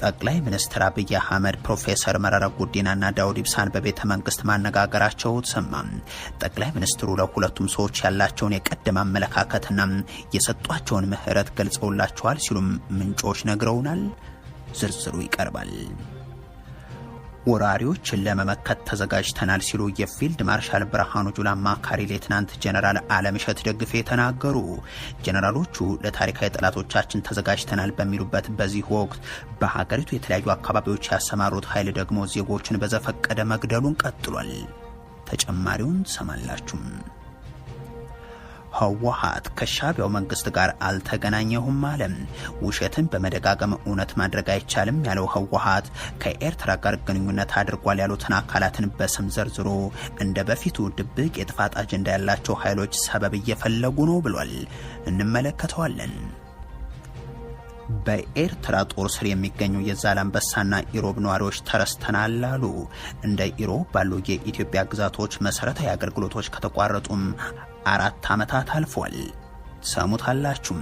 ጠቅላይ ሚኒስትር አብይ አህመድ ፕሮፌሰር መረራ ጉዲናና ዳውድ ኢብሳን በቤተ መንግስት ማነጋገራቸው ተሰማ። ጠቅላይ ሚኒስትሩ ለሁለቱም ሰዎች ያላቸውን የቀደመ አመለካከትና የሰጧቸውን ምህረት ገልጸውላቸዋል ሲሉም ምንጮች ነግረውናል። ዝርዝሩ ይቀርባል። ወራሪዎችን ለመመከት ተዘጋጅተናል ሲሉ የፊልድ ማርሻል ብርሃኑ ጁላ አማካሪ ሌተናንት ጀነራል አለምሸት ደግፌ ተናገሩ። ጀነራሎቹ ለታሪካዊ ጠላቶቻችን ተዘጋጅተናል በሚሉበት በዚህ ወቅት በሀገሪቱ የተለያዩ አካባቢዎች ያሰማሩት ኃይል ደግሞ ዜጎችን በዘፈቀደ መግደሉን ቀጥሏል። ተጨማሪውን ሰማላችሁ። ህወሓት ከሻዕቢያው መንግስት ጋር አልተገናኘሁም አለ። ውሸትን በመደጋገም እውነት ማድረግ አይቻልም ያለው ህወሓት ከኤርትራ ጋር ግንኙነት አድርጓል ያሉትን አካላትን በስም ዘርዝሮ እንደ በፊቱ ድብቅ የጥፋት አጀንዳ ያላቸው ኃይሎች ሰበብ እየፈለጉ ነው ብሏል። እንመለከተዋለን። በኤርትራ ጦር ስር የሚገኙ የዛላምበሳና ኢሮብ ነዋሪዎች ተረስተናል አሉ። እንደ ኢሮብ ባሉ የኢትዮጵያ ግዛቶች መሰረታዊ አገልግሎቶች ከተቋረጡም 4 ዓመታት አልፏል። ሰሙታላችሁ።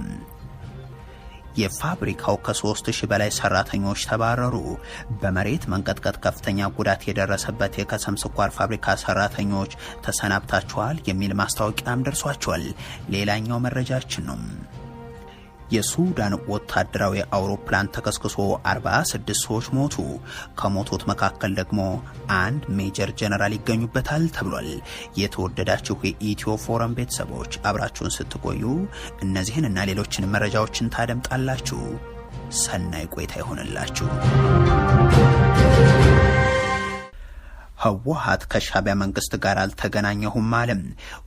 የፋብሪካው ከ3000 በላይ ሰራተኞች ተባረሩ። በመሬት መንቀጥቀጥ ከፍተኛ ጉዳት የደረሰበት የከሰም ስኳር ፋብሪካ ሰራተኞች ተሰናብታቸዋል የሚል ማስታወቂያም ደርሷቸዋል። ሌላኛው መረጃችን ነው። የሱዳን ወታደራዊ አውሮፕላን ተከስክሶ 46 ሰዎች ሞቱ። ከሞቱት መካከል ደግሞ አንድ ሜጀር ጀነራል ይገኙበታል ተብሏል። የተወደዳችሁ የኢትዮ ፎረም ቤተሰቦች አብራችሁን ስትቆዩ እነዚህን እና ሌሎችን መረጃዎችን ታደምጣላችሁ። ሰናይ ቆይታ ይሆንላችሁ። ህወሓት ከሻዕቢያ መንግስት ጋር አልተገናኘሁም አለ።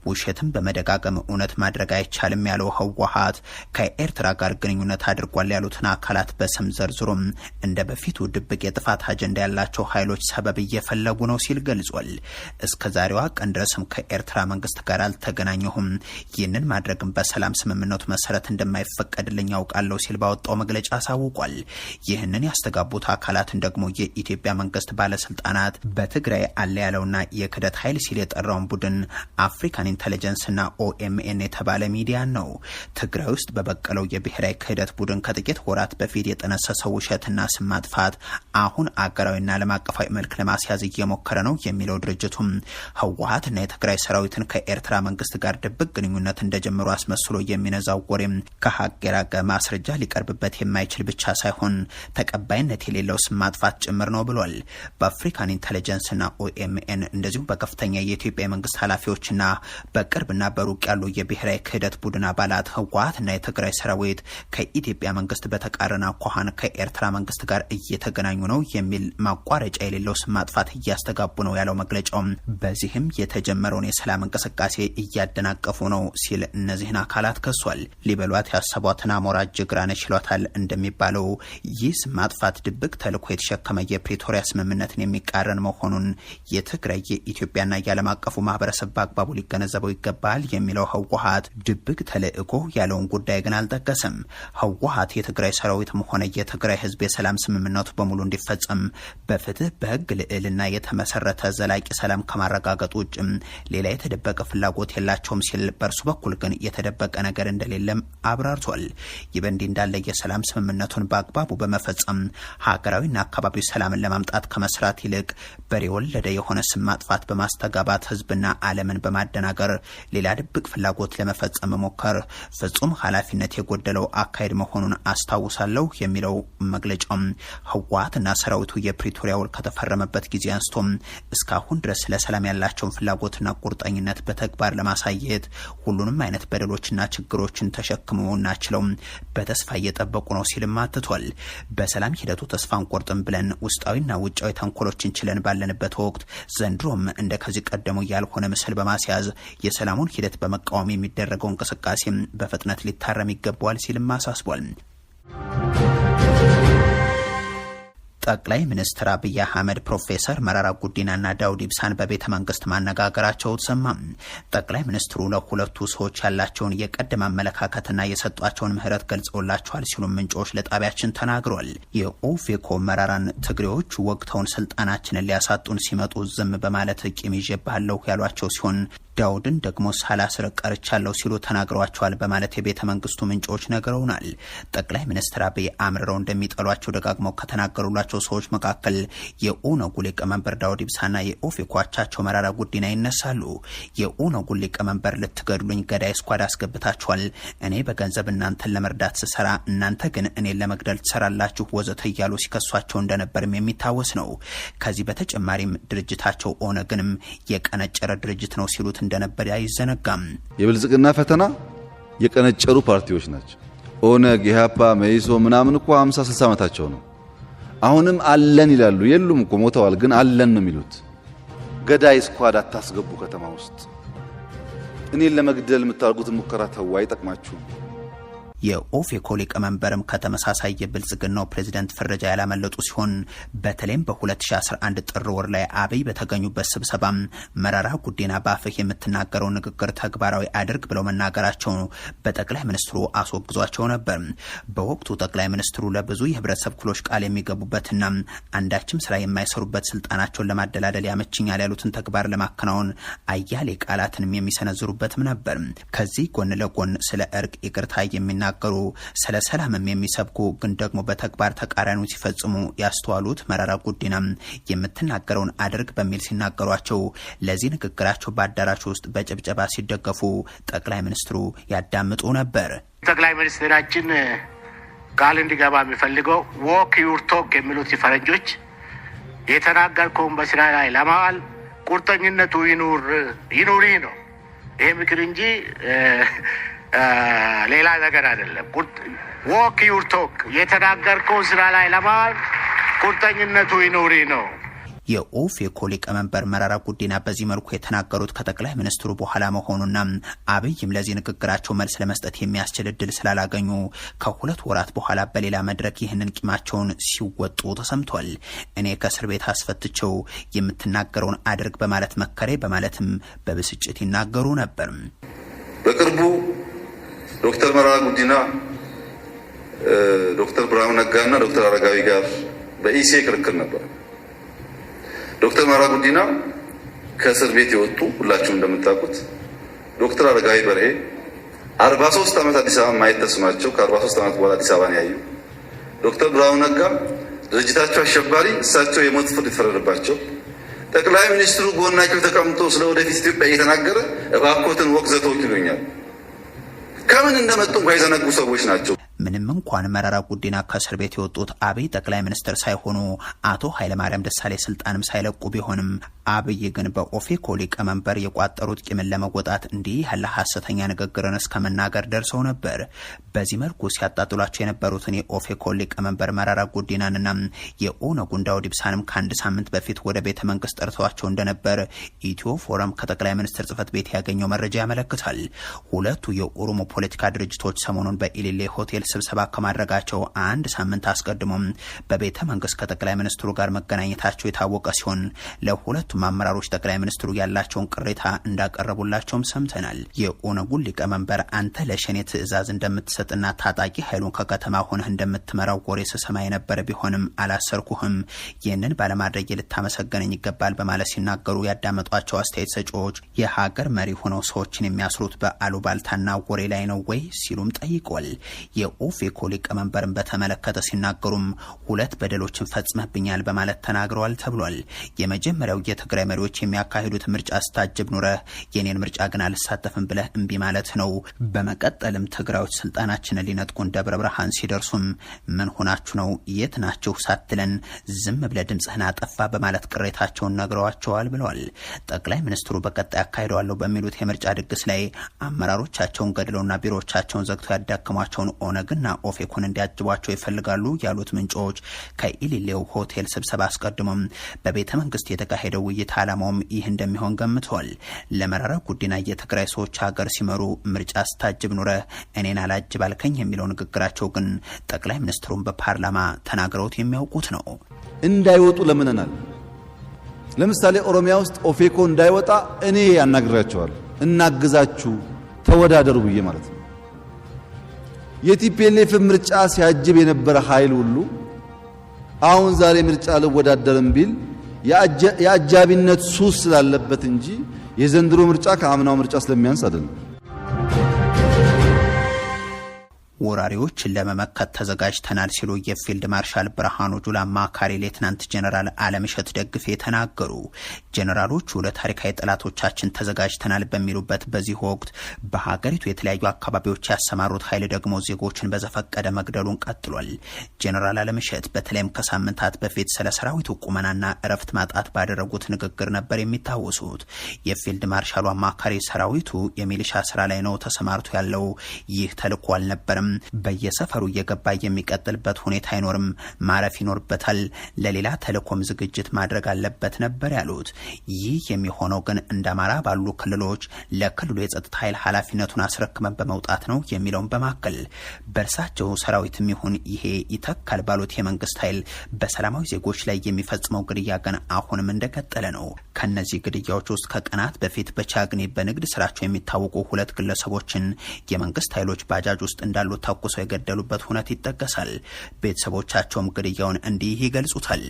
ውሸትን በመደጋገም እውነት ማድረግ አይቻልም ያለው ህወሓት ከኤርትራ ጋር ግንኙነት አድርጓል ያሉትን አካላት በስም ዘርዝሮም እንደ በፊቱ ድብቅ የጥፋት አጀንዳ ያላቸው ኃይሎች ሰበብ እየፈለጉ ነው ሲል ገልጿል። እስከ ዛሬዋ ቀን ድረስም ከኤርትራ መንግስት ጋር አልተገናኘሁም፣ ይህንን ማድረግም በሰላም ስምምነቱ መሰረት እንደማይፈቀድልኝ ያውቃለሁ ሲል ባወጣው መግለጫ አሳውቋል። ይህንን ያስተጋቡት አካላትን ደግሞ የኢትዮጵያ መንግስት ባለስልጣናት በትግራይ አለ ያለውና የክደት ኃይል ሲል የጠራውን ቡድን አፍሪካን ኢንተለጀንስና ኦኤምኤን የተባለ ሚዲያ ነው። ትግራይ ውስጥ በበቀለው የብሔራዊ ክህደት ቡድን ከጥቂት ወራት በፊት የጠነሰሰው ውሸትና ስም ማጥፋት አሁን አገራዊና ዓለም አቀፋዊ መልክ ለማስያዝ እየሞከረ ነው የሚለው ድርጅቱም ህወሓትና የትግራይ ሰራዊትን ከኤርትራ መንግስት ጋር ድብቅ ግንኙነት እንደጀመሩ አስመስሎ የሚነዛው ወሬም ከሀቅ የራቀ ማስረጃ ሊቀርብበት የማይችል ብቻ ሳይሆን ተቀባይነት የሌለው ስም ማጥፋት ጭምር ነው ብሏል። በአፍሪካን ኢንተለጀንስና ኦኤምኤን እንደዚሁም በከፍተኛ የኢትዮጵያ መንግስት ኃላፊዎችና በቅርብና በሩቅ ያሉ የብሔራዊ ክህደት ቡድን አባላት ህወሓትና የትግራይ ሰራዊት ከኢትዮጵያ መንግስት በተቃረነ አኳኋን ከኤርትራ መንግስት ጋር እየተገናኙ ነው የሚል ማቋረጫ የሌለው ስም ማጥፋት እያስተጋቡ ነው ያለው መግለጫውም በዚህም የተጀመረውን የሰላም እንቅስቃሴ እያደናቀፉ ነው ሲል እነዚህን አካላት ከሷል። ሊበሏት ያሰቧትን አሞራ ጅግራነች ይሏታል እንደሚባለው ይህ ስም ማጥፋት ድብቅ ተልዕኮ የተሸከመ የፕሪቶሪያ ስምምነትን የሚቃረን መሆኑን የትግራይ የኢትዮጵያና የዓለም አቀፉ ማህበረሰብ በአግባቡ ሊገነዘበው ይገባል የሚለው ህወሓት ድብቅ ተልዕኮ ያለውን ጉዳይ ግን አልጠቀስም። ህወሓት የትግራይ ሰራዊትም ሆነ የትግራይ ህዝብ የሰላም ስምምነቱ በሙሉ እንዲፈጸም በፍትህ በህግ ልዕልና የተመሰረተ ዘላቂ ሰላም ከማረጋገጥ ውጭም ሌላ የተደበቀ ፍላጎት የላቸውም ሲል በእርሱ በኩል ግን የተደበቀ ነገር እንደሌለም አብራርቷል። ይህ በእንዲህ እንዳለ የሰላም ስምምነቱን በአግባቡ በመፈጸም ሀገራዊና አካባቢው ሰላምን ለማምጣት ከመስራት ይልቅ በሬ ወለደ የሆነ ስም ማጥፋት በማስተጋባት ህዝብና ዓለምን በማደናገር ሌላ ድብቅ ፍላጎት ለመፈጸም መሞከር ፍጹም ኃላፊነት የጎደለው አካሄድ መሆኑን አስታውሳለሁ የሚለው መግለጫው ህወሓትና ሰራዊቱ የፕሪቶሪያ ውል ከተፈረመበት ጊዜ አንስቶ እስካሁን ድረስ ለሰላም ያላቸውን ፍላጎትና ቁርጠኝነት በተግባር ለማሳየት ሁሉንም አይነት በደሎችና ችግሮችን ተሸክመውና ችለው በተስፋ እየጠበቁ ነው ሲልም አትቷል። በሰላም ሂደቱ ተስፋ አንቆርጥም ብለን ውስጣዊና ውጫዊ ተንኮሎችን ችለን ባለንበት ወቅት ዘንድሮም እንደ ከዚህ ቀደሙ ያልሆነ ምስል በማስያዝ የሰላሙን ሂደት በመቃወም የሚደረገው እንቅስቃሴ በፍጥነት ሊታረም ይገባዋል ሲልም አሳስቧል። ጠቅላይ ሚኒስትር አብይ አህመድ ፕሮፌሰር መረራ ጉዲናና ዳውድ ኢብሳን በቤተ መንግስት ማነጋገራቸው ተሰማ። ጠቅላይ ሚኒስትሩ ለሁለቱ ሰዎች ያላቸውን የቀደመ አመለካከትና የሰጧቸውን ምህረት ገልጸውላቸዋል ሲሉ ምንጮች ለጣቢያችን ተናግሯል። የኦፌኮ መራራን ትግሬዎች ወቅተውን ስልጣናችንን ሊያሳጡን ሲመጡ ዝም በማለት ቂም ይዤብሃለሁ ያሏቸው ሲሆን ዳውድን ደግሞ ሳላስር ቀርቻለሁ ሲሉ ተናግረዋቸዋል በማለት የቤተ መንግስቱ ምንጮች ነግረውናል። ጠቅላይ ሚኒስትር አብይ አምርረው እንደሚጠሏቸው ደጋግመው ከተናገሩላቸው ሰዎች መካከል የኦነጉ ሊቀመንበር ዳውድ ኢብሳና የኦፌኮ አቻቸው መራራ ጉዲና ይነሳሉ። የኦነጉ ሊቀመንበር ልትገድሉኝ ገዳይ ስኳድ አስገብታችኋል፣ እኔ በገንዘብ እናንተን ለመርዳት ስሰራ እናንተ ግን እኔን ለመግደል ትሰራላችሁ ወዘተ እያሉ ሲከሷቸው እንደነበርም የሚታወስ ነው። ከዚህ በተጨማሪም ድርጅታቸው ኦነግንም የቀነጨረ ድርጅት ነው ሲሉት እንደነበር አይዘነጋም። የብልጽግና ፈተና የቀነጨሩ ፓርቲዎች ናቸው። ኦነግ፣ ኢህአፓ፣ መኢሶ ምናምን እኮ 50-60 ዓመታቸው ነው። አሁንም አለን ይላሉ። የሉም እኮ ሞተዋል፣ ግን አለን ነው የሚሉት። ገዳይ ስኳድ አታስገቡ ከተማ ውስጥ። እኔን ለመግደል የምታደርጉት ሙከራ ተው፣ አይጠቅማችሁም። የኦፌኮ ሊቀመንበርም ከተመሳሳይ የብልጽግናው ፕሬዝዳንት ፍረጃ ያላመለጡ ሲሆን በተለይም በ2011 ጥር ወር ላይ አብይ በተገኙበት ስብሰባ መራራ ጉዲና በአፍህ የምትናገረው ንግግር ተግባራዊ አድርግ ብለው መናገራቸው በጠቅላይ ሚኒስትሩ አስወግዟቸው ነበር። በወቅቱ ጠቅላይ ሚኒስትሩ ለብዙ የህብረተሰብ ክፍሎች ቃል የሚገቡበትና አንዳችም ስራ የማይሰሩበት ስልጣናቸውን ለማደላደል ያመችኛል ያሉትን ተግባር ለማከናወን አያሌ ቃላትንም የሚሰነዝሩበትም ነበር። ከዚህ ጎን ለጎን ስለ እርቅ ይቅርታ የሚናገሩ ስለ ሰላምም የሚሰብኩ ግን ደግሞ በተግባር ተቃራኒው ሲፈጽሙ ያስተዋሉት መራራ ጉዲና የምትናገረውን አድርግ በሚል ሲናገሯቸው ለዚህ ንግግራቸው በአዳራሽ ውስጥ በጭብጨባ ሲደገፉ ጠቅላይ ሚኒስትሩ ያዳምጡ ነበር። ጠቅላይ ሚኒስትራችን ቃል እንዲገባ የሚፈልገው ዎክ ዩር ቶክ የሚሉት ፈረንጆች የተናገርከውን በስራ ላይ ለማዋል ቁርጠኝነቱ ይኑሪ ነው። ይሄ ምክር እንጂ ሌላ ነገር አይደለም። ዎክ ዩር ቶክ የተናገርከው ስራ ላይ ለማዋል ቁርጠኝነቱ ይኑሪ ነው። የኦፌኮ ሊቀመንበር መራራ ጉዲና በዚህ መልኩ የተናገሩት ከጠቅላይ ሚኒስትሩ በኋላ መሆኑና አብይም ለዚህ ንግግራቸው መልስ ለመስጠት የሚያስችል እድል ስላላገኙ ከሁለት ወራት በኋላ በሌላ መድረክ ይህንን ቂማቸውን ሲወጡ ተሰምቷል። እኔ ከእስር ቤት አስፈትቸው የምትናገረውን አድርግ በማለት መከሬ በማለትም በብስጭት ይናገሩ ነበር። በቅርቡ ዶክተር መራራ ጉዲና ዶክተር ብርሃኑ ነጋና ዶክተር አረጋዊ ጋር በኢሲኤ ክርክር ነበር። ዶክተር መራራ ጉዲና ከእስር ቤት የወጡ ሁላችሁም እንደምታውቁት፣ ዶክተር አረጋዊ በርሄ 43 ዓመት አዲስ አበባ ማየት ተስኗቸው ከ43 ዓመት በኋላ አዲስ አበባን ያዩ፣ ዶክተር ብርሃኑ ነጋ ድርጅታቸው አሸባሪ እሳቸው የሞት ፍርድ የተፈረደባቸው፣ ጠቅላይ ሚኒስትሩ ጎናቸው ተቀምጦ ስለ ወደፊት ኢትዮጵያ እየተናገረ እባክዎትን ወቅ ዘተው ይሉኛል። ከምን እንደመጡ እንኳን የዘነጉ ሰዎች ናቸው። ምንም እንኳን መራራ ጉዲና ከእስር ቤት የወጡት አብይ ጠቅላይ ሚኒስትር ሳይሆኑ አቶ ኃይለማርያም ደሳለኝ ስልጣንም ሳይለቁ ቢሆንም አብይ ግን በኦፌኮ ሊቀመንበር የቋጠሩት ቂምን ለመወጣት እንዲህ ያለ ሐሰተኛ ንግግርን እስከ መናገር ደርሰው ነበር። በዚህ መልኩ ሲያጣጥሏቸው የነበሩትን የኦፌኮ ሊቀመንበር መራራ ጉዲናንና የኦነጉን ዳውድ ኢብሳንም ከአንድ ሳምንት በፊት ወደ ቤተ መንግስት ጠርተዋቸው እንደነበር ኢትዮ ፎረም ከጠቅላይ ሚኒስትር ጽህፈት ቤት ያገኘው መረጃ ያመለክታል። ሁለቱ የኦሮሞ ፖለቲካ ድርጅቶች ሰሞኑን በኢሊሌ ሆቴል ስብሰባ ከማድረጋቸው አንድ ሳምንት አስቀድሞም በቤተ መንግስት ከጠቅላይ ሚኒስትሩ ጋር መገናኘታቸው የታወቀ ሲሆን ለሁለቱም አመራሮች ጠቅላይ ሚኒስትሩ ያላቸውን ቅሬታ እንዳቀረቡላቸውም ሰምተናል። የኦነጉን ሊቀመንበር አንተ ለሸኔ ትዕዛዝ እንደምትሰጥና ታጣቂ ኃይሉን ከከተማ ሆነህ እንደምትመራው ወሬ ስሰማ የነበረ ቢሆንም አላሰርኩህም፣ ይህንን ባለማድረግ ልታመሰገነኝ ይገባል በማለት ሲናገሩ ያዳመጧቸው አስተያየት ሰጪዎች የሀገር መሪ ሆነው ሰዎችን የሚያስሩት በአሉባልታና ወሬ ላይ ነው ወይ ሲሉም ጠይቋል። የኦፌኮ ሊቀመንበርን በተመለከተ ሲናገሩም ሁለት በደሎችን ፈጽመብኛል በማለት ተናግረዋል ተብሏል። የመጀመሪያው የትግራይ መሪዎች የሚያካሂዱት ምርጫ ስታጅብ ኑረህ የኔን ምርጫ ግን አልሳተፍም ብለህ እምቢ ማለት ነው። በመቀጠልም ትግራዮች ስልጣናችንን ሊነጥቁን ደብረ ብርሃን ሲደርሱም ምን ሆናችሁ ነው የት ናችሁ ሳትለን ዝም ብለህ ድምፅህን አጠፋ በማለት ቅሬታቸውን ነግረዋቸዋል ብለዋል። ጠቅላይ ሚኒስትሩ በቀጣይ አካሂደዋለሁ በሚሉት የምርጫ ድግስ ላይ አመራሮቻቸውን ገድለውና ቢሮዎቻቸውን ዘግተው ያዳክሟቸውን ኦነግና ኦፌኮን እንዲያጅቧቸው ይፈልጋሉ ያሉት ምንጮች ከኢሊሌው ሆቴል ስብሰባ አስቀድሞም በቤተ መንግስት የተካሄደው ውይይት ዓላማውም ይህ እንደሚሆን ገምተዋል። ለመራራ ጉዲና የትግራይ ሰዎች ሀገር ሲመሩ ምርጫ ስታጅብ ኑረ እኔን አላጅብ አልከኝ የሚለው ንግግራቸው ግን ጠቅላይ ሚኒስትሩን በፓርላማ ተናግረውት የሚያውቁት ነው። እንዳይወጡ ለምነናል። ለምሳሌ ኦሮሚያ ውስጥ ኦፌኮ እንዳይወጣ እኔ ያናግራቸዋል። እናግዛችሁ ተወዳደሩ ብዬ ማለት ነው። የቲፒኤልኤፍ ምርጫ ሲያጅብ የነበረ ኃይል ሁሉ አሁን ዛሬ ምርጫ ልወዳደርም ቢል የአጃቢነት ሱስ ስላለበት እንጂ የዘንድሮ ምርጫ ከአምናው ምርጫ ስለሚያንስ አይደለም። ወራሪዎችን ለመመከት ተዘጋጅተናል ሲሉ የፊልድ ማርሻል ብርሃኑ ጁላ አማካሪ ሌትናንት ጀነራል አለምሸት ደግፌ ተናገሩ። ጀነራሎቹ ለታሪካዊ ጠላቶቻችን ተዘጋጅተናል በሚሉበት በዚህ ወቅት በሀገሪቱ የተለያዩ አካባቢዎች ያሰማሩት ኃይል ደግሞ ዜጎችን በዘፈቀደ መግደሉን ቀጥሏል። ጀነራል አለምሸት በተለይም ከሳምንታት በፊት ስለ ሰራዊቱ ቁመናና እረፍት ማጣት ባደረጉት ንግግር ነበር የሚታወሱት። የፊልድ ማርሻሉ አማካሪ ሰራዊቱ የሚሊሻ ስራ ላይ ነው ተሰማርቶ ያለው፣ ይህ ተልዕኮ አልነበረም፣ በየሰፈሩ እየገባ የሚቀጥልበት ሁኔታ አይኖርም፣ ማረፍ ይኖርበታል፣ ለሌላ ተልዕኮም ዝግጅት ማድረግ አለበት ነበር ያሉት። ይህ የሚሆነው ግን እንደ አማራ ባሉ ክልሎች ለክልሉ የጸጥታ ኃይል ኃላፊነቱን አስረክመን በመውጣት ነው የሚለውን በማከል በእርሳቸው ሰራዊትም ይሁን ይሄ ይተካል ባሉት የመንግስት ኃይል በሰላማዊ ዜጎች ላይ የሚፈጽመው ግድያ ግን አሁንም እንደቀጠለ ነው። ከነዚህ ግድያዎች ውስጥ ከቀናት በፊት በቻግኔ በንግድ ስራቸው የሚታወቁ 2 ግለሰቦችን የመንግስት ኃይሎች ባጃጅ ውስጥ እንዳሉ ተኩሰው የገደሉበት ሁነት ይጠቀሳል። ቤተሰቦቻቸውም ግድያውን እንዲህ ይገልጹታል።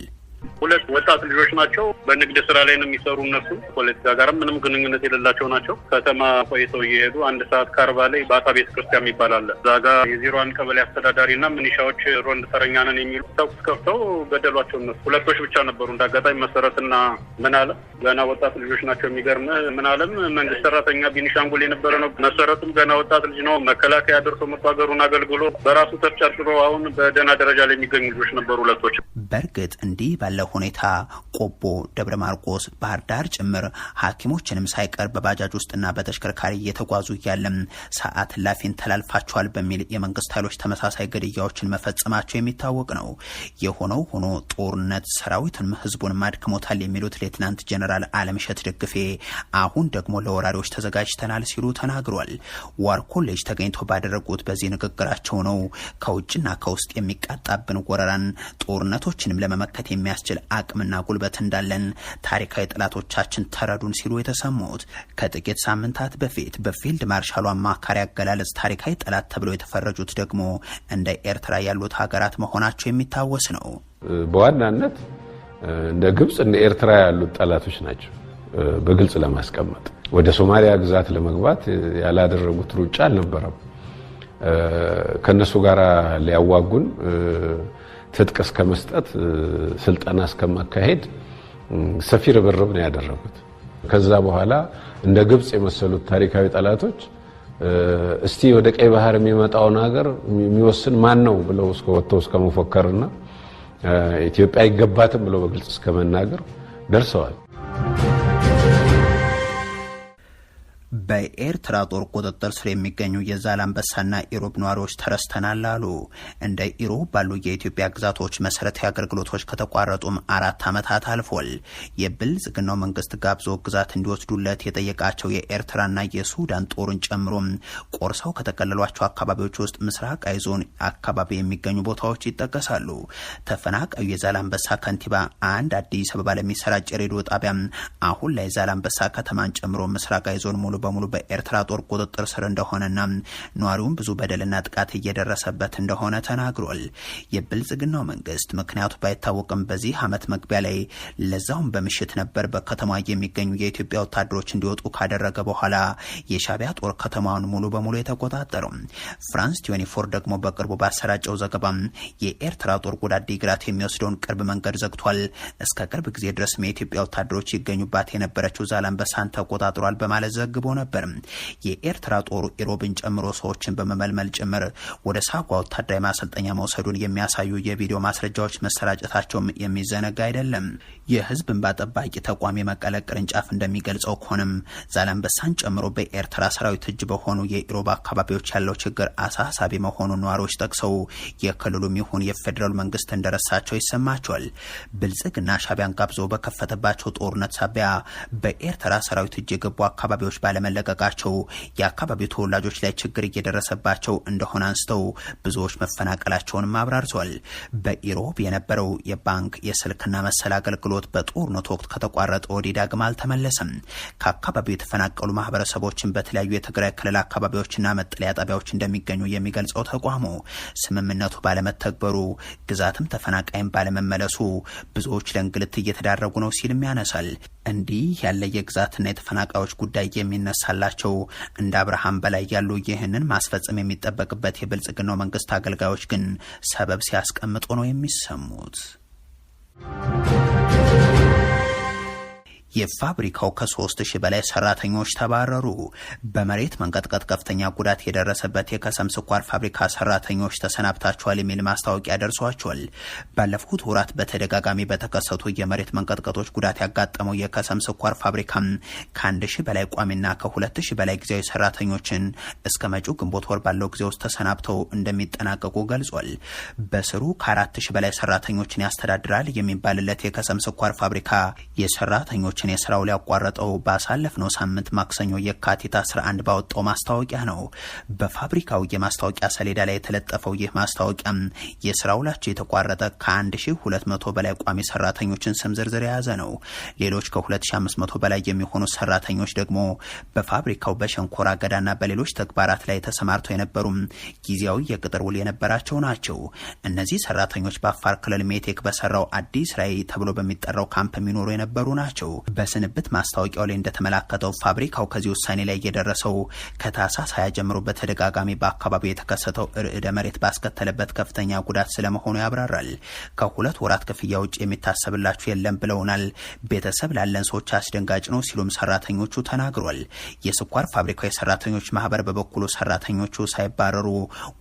2 ወጣት ልጆች ናቸው። በንግድ ስራ ላይ ነው የሚሰሩ። እነሱ ፖለቲካ ጋር ምንም ግንኙነት የሌላቸው ናቸው። ከተማ ቆይተው እየሄዱ 1:40 ላይ ባታ ቤተክርስቲያን የሚባል አለ። እዛ ጋር የ01 ቀበሌ አስተዳዳሪና ምንሻዎች ሮንድ ተረኛ ነን የሚሉ ተኩስ ከፍተው ገደሏቸው። እነሱ 2 ብቻ ነበሩ። እንዳጋጣሚ መሰረትና ምን አለ ገና ወጣት ልጆች ናቸው። የሚገርም ምን አለም መንግስት ሰራተኛ ቢኒሻንጉል የነበረ ነው። መሰረቱም ገና ወጣት ልጅ ነው። መከላከያ ደርሶ መቷገሩን አገልግሎ በራሱ ተጨርጭሮ አሁን በደህና ደረጃ ላይ የሚገኙ ልጆች ነበሩ 2። በእርግጥ እንዲህ ባለ ሁኔታ ቆቦ፣ ደብረ ማርቆስ፣ ባህር ዳር ጭምር ሐኪሞችንም ሳይቀር በባጃጅ ውስጥና በተሽከርካሪ እየተጓዙ እያለም ሰዓት ላፊን ተላልፋቸዋል በሚል የመንግስት ኃይሎች ተመሳሳይ ግድያዎችን መፈጸማቸው የሚታወቅ ነው። የሆነው ሆኖ ጦርነት ሰራዊቱን ህዝቡን ማድክሞታል የሚሉት ሌትናንት ጀነራል አለምሸት ደግፌ አሁን ደግሞ ለወራሪዎች ተዘጋጅተናል ሲሉ ተናግሯል። ዋር ኮሌጅ ተገኝቶ ባደረጉት በዚህ ንግግራቸው ነው ከውጭና ከውስጥ የሚቃጣብን ወረራን ጦርነቶችንም ለመመከት የሚያስችል አቅምና ጉልበት እንዳለን ታሪካዊ ጠላቶቻችን ተረዱን ሲሉ የተሰሙት። ከጥቂት ሳምንታት በፊት በፊልድ ማርሻሉ አማካሪ አገላለጽ ታሪካዊ ጠላት ተብለው የተፈረጁት ደግሞ እንደ ኤርትራ ያሉት ሀገራት መሆናቸው የሚታወስ ነው። በዋናነት እንደ ግብጽ እንደ ኤርትራ ያሉት ጠላቶች ናቸው። በግልጽ ለማስቀመጥ ወደ ሶማሊያ ግዛት ለመግባት ያላደረጉት ሩጫ አልነበረም። ከነሱ ጋር ሊያዋጉን ትጥቅ እስከመስጠት ስልጠና እስከማካሄድ ሰፊ ርብርብ ነው ያደረጉት። ከዛ በኋላ እንደ ግብጽ የመሰሉት ታሪካዊ ጠላቶች እስቲ ወደ ቀይ ባህር የሚመጣውን ሀገር የሚወስን ማን ነው ብለው ወጥተው እስከመፎከርና ኢትዮጵያ አይገባትም ብለው በግልጽ እስከመናገር ደርሰዋል። በኤርትራ ጦር ቁጥጥር ስር የሚገኙ የዛላምበሳና ኢሮብ ነዋሪዎች ተረስተናል አሉ። እንደ ኢሮብ ባሉ የኢትዮጵያ ግዛቶች መሰረታዊ አገልግሎቶች ከተቋረጡም 4 ዓመታት አልፏል። የብልጽግናው መንግስት ጋብዞ ግዛት እንዲወስዱለት የጠየቃቸው የኤርትራና የሱዳን ጦርን ጨምሮ ቆርሰው ከተከለሏቸው አካባቢዎች ውስጥ ምስራቃዊ ዞን አካባቢ የሚገኙ ቦታዎች ይጠቀሳሉ። ተፈናቃዩ የዛላምበሳ ከንቲባ አንድ አዲስ አበባ ለሚሰራጭ ሬዲዮ ጣቢያ አሁን ላይ ዛላምበሳ ከተማን ጨምሮ ምስራቃዊ ዞን ሙሉ በሙሉ በኤርትራ ጦር ቁጥጥር ስር እንደሆነና ነዋሪውን ብዙ በደልና ጥቃት እየደረሰበት እንደሆነ ተናግሯል። የብልጽግናው መንግስት ምክንያቱ ባይታወቅም በዚህ ዓመት መግቢያ ላይ ለዛውም በምሽት ነበር በከተማ የሚገኙ የኢትዮጵያ ወታደሮች እንዲወጡ ካደረገ በኋላ የሻዕቢያ ጦር ከተማውን ሙሉ በሙሉ የተቆጣጠረው። ፍራንስ 24 ደግሞ በቅርቡ ባሰራጨው ዘገባ የኤርትራ ጦር ወደ አዲግራት የሚወስደውን ቅርብ መንገድ ዘግቷል፣ እስከ ቅርብ ጊዜ ድረስ የኢትዮጵያ ወታደሮች ይገኙባት የነበረችው ዛላምበሳን ተቆጣጥሯል በማለት ዘግቦ ነበር። የኤርትራ ጦር ኢሮብን ጨምሮ ሰዎችን በመመልመል ጭምር ወደ ሳጓ ወታደራዊ ማሰልጠኛ መውሰዱን የሚያሳዩ የቪዲዮ ማስረጃዎች መሰራጨታቸውም የሚዘነጋ አይደለም። የህዝብ እንባ ጠባቂ ተቋም የመቀለ ቅርንጫፍ እንደሚገልጸው ከሆነም ዛላምበሳን ጨምሮ በኤርትራ ሰራዊት እጅ በሆኑ የኢሮብ አካባቢዎች ያለው ችግር አሳሳቢ መሆኑን ነዋሪዎች ጠቅሰው የክልሉም ይሁን የፌዴራል መንግስት እንደረሳቸው ይሰማቸዋል። ብልጽግና ሻዕቢያን ጋብዞ በከፈተባቸው ጦርነት ሳቢያ በኤርትራ ሰራዊት እጅ የገቡ አካባቢዎች ባለመለቀቃቸው የአካባቢው ተወላጆች ላይ ችግር እየደረሰባቸው እንደሆነ አንስተው ብዙዎች መፈናቀላቸውን አብራርተዋል። በኢሮብ የነበረው የባንክ የስልክና መሰል አገልግሎት በጦርነቱ ወቅት ከተቋረጠ ወዲህ ዳግም አልተመለሰም። ከአካባቢው የተፈናቀሉ ማህበረሰቦችን በተለያዩ የትግራይ ክልል አካባቢዎችና መጠለያ ጣቢያዎች እንደሚገኙ የሚገልጸው ተቋሙ ስምምነቱ ባለመተግበሩ ግዛትም ተፈናቃይም ባለመመለሱ ብዙዎች ለእንግልት እየተዳረጉ ነው ሲልም ያነሳል። እንዲህ ያለ የግዛትና የተፈናቃዮች ጉዳይ የሚነሳላቸው እንደ አብርሃም በላይ ያሉ ይህንን ማስፈጸም የሚጠበቅበት የብልጽግናው መንግስት አገልጋዮች ግን ሰበብ ሲያስቀምጡ ነው የሚሰሙት። የፋብሪካው ከ3000 በላይ ሰራተኞች ተባረሩ። በመሬት መንቀጥቀጥ ከፍተኛ ጉዳት የደረሰበት የከሰም ስኳር ፋብሪካ ሰራተኞች ተሰናብታቸዋል የሚል ማስታወቂያ ደርሷቸዋል። ባለፉት ወራት በተደጋጋሚ በተከሰቱ የመሬት መንቀጥቀጦች ጉዳት ያጋጠመው የከሰም ስኳር ፋብሪካ ከ1000 በላይ ቋሚና ከ2000 በላይ ጊዜያዊ ሰራተኞችን እስከ መጪው ግንቦት ወር ባለው ጊዜ ውስጥ ተሰናብተው እንደሚጠናቀቁ ገልጿል። በስሩ ከ4000 በላይ ሰራተኞችን ያስተዳድራል የሚባልለት የከሰም ስኳር ፋብሪካ የሰራተኞችን የስራው ሊያቋረጠው ባሳለፍነው ሳምንት ማክሰኞ የካቲት 11 ባወጣው ማስታወቂያ ነው። በፋብሪካው የማስታወቂያ ሰሌዳ ላይ የተለጠፈው ይህ ማስታወቂያ የስራው ውላቸው የተቋረጠ ከ1200 በላይ ቋሚ ሰራተኞችን ስም ዝርዝር የያዘ ነው። ሌሎች ከ2500 በላይ የሚሆኑ ሰራተኞች ደግሞ በፋብሪካው በሸንኮራ አገዳና በሌሎች ተግባራት ላይ ተሰማርተው የነበሩ ጊዜያዊ የቅጥር ውል የነበራቸው ናቸው። እነዚህ ሰራተኞች በአፋር ክልል ሜቴክ በሰራው አዲስ ራዕይ ተብሎ በሚጠራው ካምፕ የሚኖሩ የነበሩ ናቸው። በስንብት ማስታወቂያው ላይ እንደተመላከተው ፋብሪካው ከዚህ ውሳኔ ላይ የደረሰው ከታህሳስ 20 ጀምሮ በተደጋጋሚ በአካባቢው የተከሰተው ርዕደ መሬት ባስከተለበት ከፍተኛ ጉዳት ስለመሆኑ ያብራራል። ከ2 ወራት ክፍያ ውጭ የሚታሰብላችሁ የለም ብለውናል። ቤተሰብ ላለን ሰዎች አስደንጋጭ ነው ሲሉም ሰራተኞቹ ተናግሯል። የስኳር ፋብሪካው የሰራተኞች ማህበር በበኩሉ ሰራተኞቹ ሳይባረሩ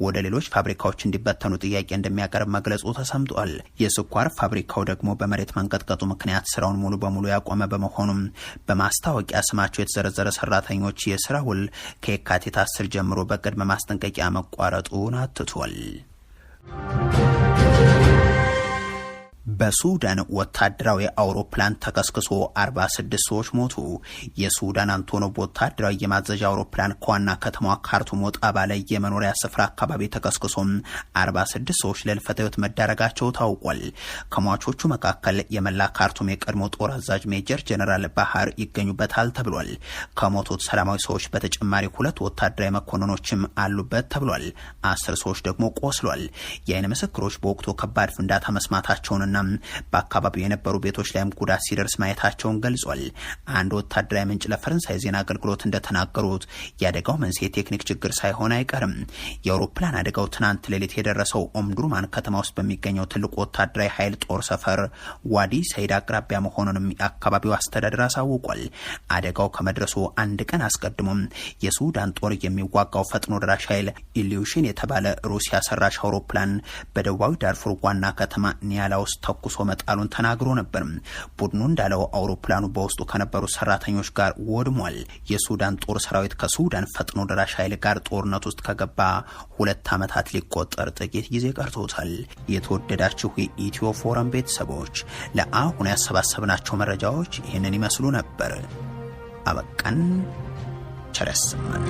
ወደ ሌሎች ፋብሪካዎች እንዲበተኑ ጥያቄ እንደሚያቀርብ መግለጹ ተሰምጧል። የስኳር ፋብሪካው ደግሞ በመሬት መንቀጥቀጡ ምክንያት ስራውን ሙሉ በሙሉ ያቆመ በመሆኑም በማስታወቂያ ስማቸው የተዘረዘረ ሰራተኞች የስራ ውል ከየካቲት 10 ጀምሮ በቅድመ ማስጠንቀቂያ መቋረጡን አትቷል። በሱዳን ወታደራዊ አውሮፕላን ተከስክሶ 46 ሰዎች ሞቱ። የሱዳን አንቶኖቭ ወታደራዊ የማዘዣ አውሮፕላን ከዋና ከተማዋ ካርቱም ወጣ ባለ የመኖሪያ ስፍራ አካባቢ ተከስክሶ 46 ሰዎች ለህልፈተ ህይወት መዳረጋቸው ታውቋል። ከሟቾቹ መካከል የመላ ካርቱም የቀድሞ ጦር አዛዥ ሜጀር ጀነራል ባህር ይገኙበታል ተብሏል። ከሞቱት ሰላማዊ ሰዎች በተጨማሪ 2 ወታደራዊ መኮንኖችም አሉበት ተብሏል። 10 ሰዎች ደግሞ ቆስሏል። የአይን ምስክሮች በወቅቱ ከባድ ፍንዳታ መስማታቸውንና በአካባቢው የነበሩ ቤቶች ላይም ጉዳት ሲደርስ ማየታቸውን ገልጿል። አንድ ወታደራዊ ምንጭ ለፈረንሳይ ዜና አገልግሎት እንደተናገሩት የአደጋው መንስኤ ቴክኒክ ችግር ሳይሆን አይቀርም። የአውሮፕላን አደጋው ትናንት ሌሊት የደረሰው ኦምዱርማን ከተማ ውስጥ በሚገኘው ትልቁ ወታደራዊ ኃይል ጦር ሰፈር ዋዲ ሰይድ አቅራቢያ መሆኑንም የአካባቢው አስተዳደር አሳውቋል። አደጋው ከመድረሱ አንድ ቀን አስቀድሞም የሱዳን ጦር የሚዋጋው ፈጥኖ ደራሽ ኃይል ኢሊዩሽን የተባለ ሩሲያ ሰራሽ አውሮፕላን በደቡባዊ ዳርፉር ዋና ከተማ ኒያላ ውስጥ ተኩሶ መጣሉን ተናግሮ ነበር። ቡድኑ እንዳለው አውሮፕላኑ በውስጡ ከነበሩ ሰራተኞች ጋር ወድሟል። የሱዳን ጦር ሰራዊት ከሱዳን ፈጥኖ ደራሽ ኃይል ጋር ጦርነት ውስጥ ከገባ 2 ዓመታት ሊቆጠር ጥቂት ጊዜ ቀርቶታል። የተወደዳችሁ የኢትዮ ፎረም ቤተሰቦች ለአሁን ያሰባሰብናቸው መረጃዎች ይህንን ይመስሉ ነበር። አበቃን። ቸር ያሰማን።